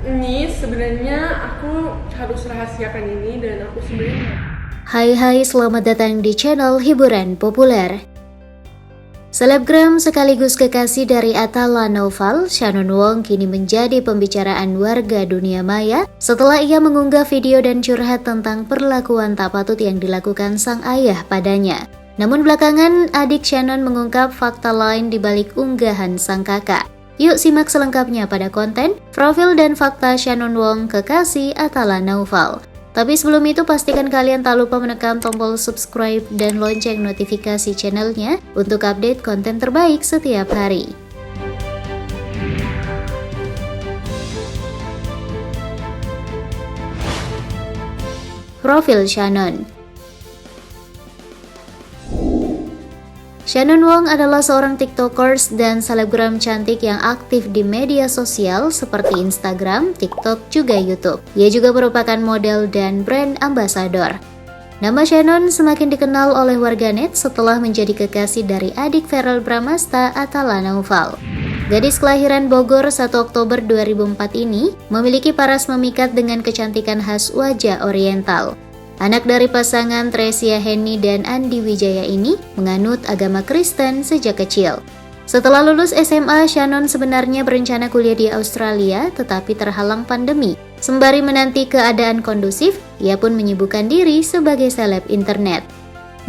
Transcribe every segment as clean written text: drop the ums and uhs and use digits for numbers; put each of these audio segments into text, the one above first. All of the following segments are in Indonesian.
Ini sebenarnya aku harus rahasiakan ini dan aku sebenarnya. Hai, selamat datang di channel hiburan populer. Selebgram sekaligus kekasih dari Atala Naufal, Shannon Wong kini menjadi pembicaraan warga dunia maya setelah ia mengunggah video dan curhat tentang perlakuan tak patut yang dilakukan sang ayah padanya. Namun belakangan adik Shannon mengungkap fakta lain di balik unggahan sang kakak. Yuk simak selengkapnya pada konten, profil dan fakta Shannon Wong kekasih Atala Naufal. Tapi sebelum itu pastikan kalian tak lupa menekan tombol subscribe dan lonceng notifikasi channelnya untuk update konten terbaik setiap hari. Profil Shannon. Shannon Wong adalah seorang tiktokers dan selebgram cantik yang aktif di media sosial seperti Instagram, TikTok, juga YouTube. Ia juga merupakan model dan brand ambassador. Nama Shannon semakin dikenal oleh warganet setelah menjadi kekasih dari adik Verrell Bramasta, Atala Naufal. Gadis kelahiran Bogor 1 Oktober 2004 ini memiliki paras memikat dengan kecantikan khas wajah oriental. Anak dari pasangan Tresia Henny dan Andi Wijaya ini menganut agama Kristen sejak kecil. Setelah lulus SMA, Shannon sebenarnya berencana kuliah di Australia tetapi terhalang pandemi. Sembari menanti keadaan kondusif, ia pun menyibukkan diri sebagai seleb internet.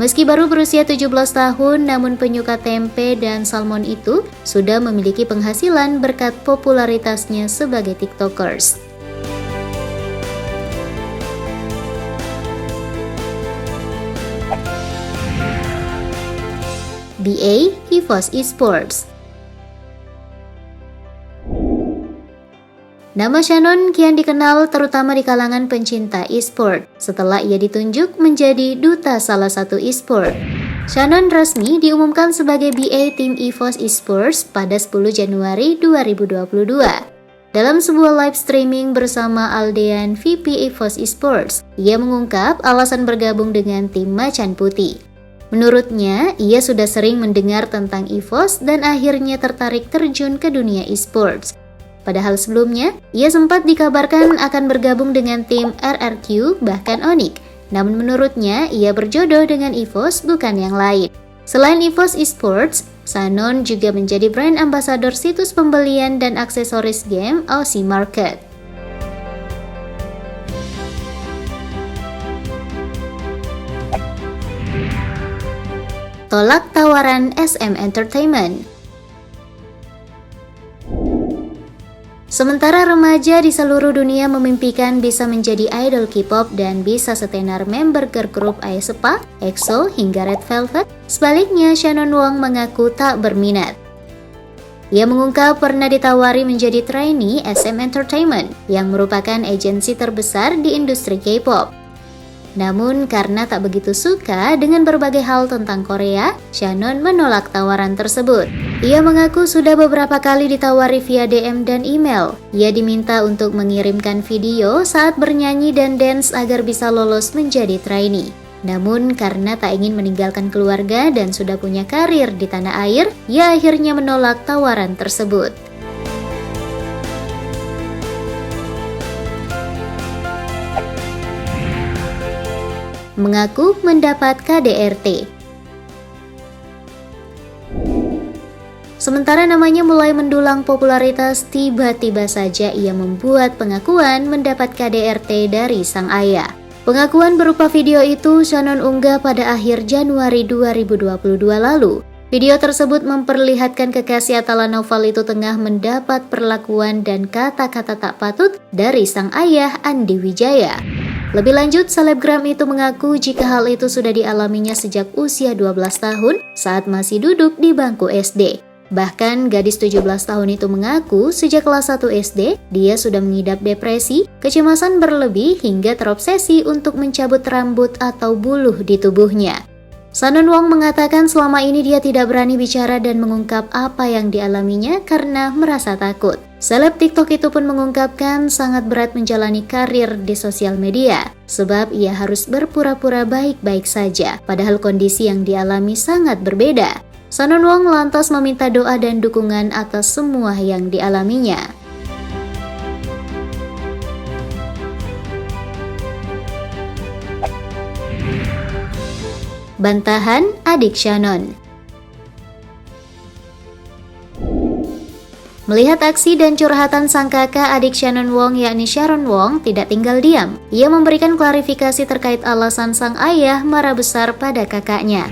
Meski baru berusia 17 tahun, namun penyuka tempe dan salmon itu sudah memiliki penghasilan berkat popularitasnya sebagai tiktokers. BA EVOS Esports. Nama Shannon kian dikenal terutama di kalangan pencinta e-sport setelah ia ditunjuk menjadi duta salah satu e-sport. Shannon resmi diumumkan sebagai BA tim EVOS Esports pada 10 Januari 2022. Dalam sebuah live streaming bersama Aldean VP EVOS Esports, ia mengungkap alasan bergabung dengan tim Macan Putih. Menurutnya, ia sudah sering mendengar tentang EVOS dan akhirnya tertarik terjun ke dunia e-sports. Padahal sebelumnya, ia sempat dikabarkan akan bergabung dengan tim RRQ bahkan Onyx. Namun menurutnya, ia berjodoh dengan EVOS bukan yang lain. Selain EVOS Esports, Shannon juga menjadi brand ambassador situs pembelian dan aksesoris game Aussie Market. Tolak tawaran SM Entertainment. Sementara remaja di seluruh dunia memimpikan bisa menjadi idol K-pop dan bisa setenar member girl group aespa, EXO, hingga Red Velvet, sebaliknya Shannon Wong mengaku tak berminat. Ia mengungkap pernah ditawari menjadi trainee SM Entertainment yang merupakan agensi terbesar di industri K-pop. Namun karena tak begitu suka dengan berbagai hal tentang Korea, Shannon menolak tawaran tersebut. Ia mengaku sudah beberapa kali ditawari via DM dan email. Ia diminta untuk mengirimkan video saat bernyanyi dan dance agar bisa lolos menjadi trainee. Namun karena tak ingin meninggalkan keluarga dan sudah punya karir di tanah air, ia akhirnya menolak tawaran tersebut. Mengaku mendapat KDRT. Sementara namanya mulai mendulang popularitas, tiba-tiba saja ia membuat pengakuan mendapat KDRT dari sang ayah. Pengakuan berupa video itu Shannon unggah pada akhir Januari 2022 lalu. Video tersebut memperlihatkan kekasih Atala Naufal itu tengah mendapat perlakuan dan kata-kata tak patut dari sang ayah Andi Wijaya. Lebih lanjut, selebgram itu mengaku jika hal itu sudah dialaminya sejak usia 12 tahun saat masih duduk di bangku SD. Bahkan gadis 17 tahun itu mengaku sejak kelas 1 SD, dia sudah mengidap depresi, kecemasan berlebih hingga terobsesi untuk mencabut rambut atau buluh di tubuhnya. Shannon Wong mengatakan selama ini dia tidak berani bicara dan mengungkap apa yang dialaminya karena merasa takut. Seleb TikTok itu pun mengungkapkan sangat berat menjalani karir di sosial media, sebab ia harus berpura-pura baik-baik saja, padahal kondisi yang dialami sangat berbeda. Shannon Wong lantas meminta doa dan dukungan atas semua yang dialaminya. bantahan adik Shannon. Melihat aksi dan curhatan sang kakak adik Shannon Wong yakni Sharon Wong tidak tinggal diam. Ia memberikan klarifikasi terkait alasan sang ayah marah besar pada kakaknya.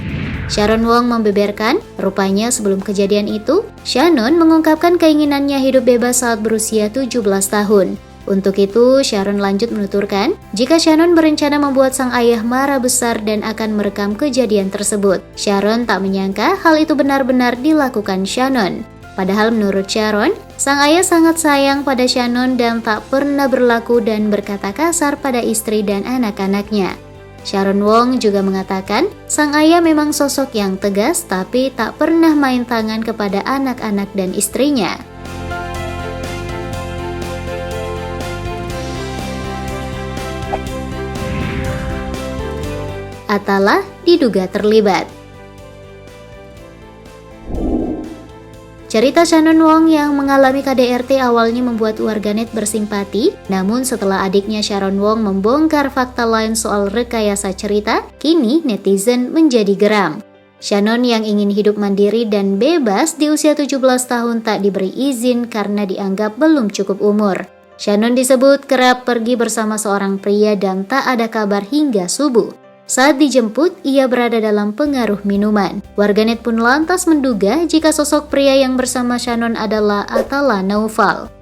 Sharon Wong membeberkan, rupanya sebelum kejadian itu, Shannon mengungkapkan keinginannya hidup bebas saat berusia 17 tahun. Untuk itu, Sharon lanjut menuturkan, jika Shannon berencana membuat sang ayah marah besar dan akan merekam kejadian tersebut. Sharon tak menyangka hal itu benar-benar dilakukan Shannon. Padahal menurut Sharon, sang ayah sangat sayang pada Shannon dan tak pernah berlaku dan berkata kasar pada istri dan anak-anaknya. Sharon Wong juga mengatakan, sang ayah memang sosok yang tegas tapi tak pernah main tangan kepada anak-anak dan istrinya. Atala diduga terlibat. Cerita Shannon Wong yang mengalami KDRT awalnya membuat warganet bersimpati, namun setelah adiknya Sharon Wong membongkar fakta lain soal rekayasa cerita, kini netizen menjadi geram. Shannon yang ingin hidup mandiri dan bebas di usia 17 tahun tak diberi izin karena dianggap belum cukup umur. Shannon disebut kerap pergi bersama seorang pria dan tak ada kabar hingga subuh. Saat dijemput, ia berada dalam pengaruh minuman. Warganet pun lantas menduga jika sosok pria yang bersama Shannon adalah Atala Naufal.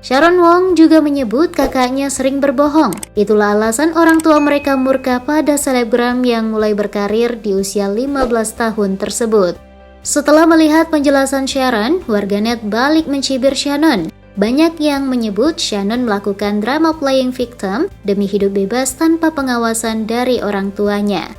Sharon Wong juga menyebut kakaknya sering berbohong. Itulah alasan orang tua mereka murka pada selebgram yang mulai berkarir di usia 15 tahun tersebut. Setelah melihat penjelasan Sharon, warganet balik mencibir Shannon. Banyak yang menyebut Shannon melakukan drama playing victim demi hidup bebas tanpa pengawasan dari orang tuanya.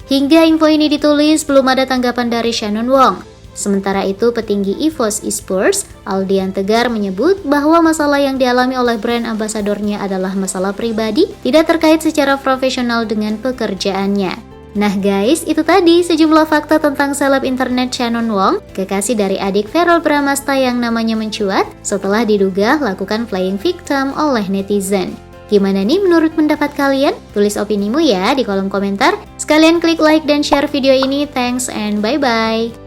Hingga info ini ditulis, belum ada tanggapan dari Shannon Wong. Sementara itu, petinggi EVOS Esports, Aldian Tegar menyebut bahwa masalah yang dialami oleh brand ambasadornya adalah masalah pribadi, tidak terkait secara profesional dengan pekerjaannya. Nah guys, itu tadi sejumlah fakta tentang seleb internet Shannon Wong, kekasih dari adik Verrell Bramasta yang namanya mencuat setelah diduga lakukan playing victim oleh netizen. Gimana nih menurut pendapat kalian? Tulis opinimu ya di kolom komentar. Sekalian klik like dan share video ini. Thanks and bye-bye.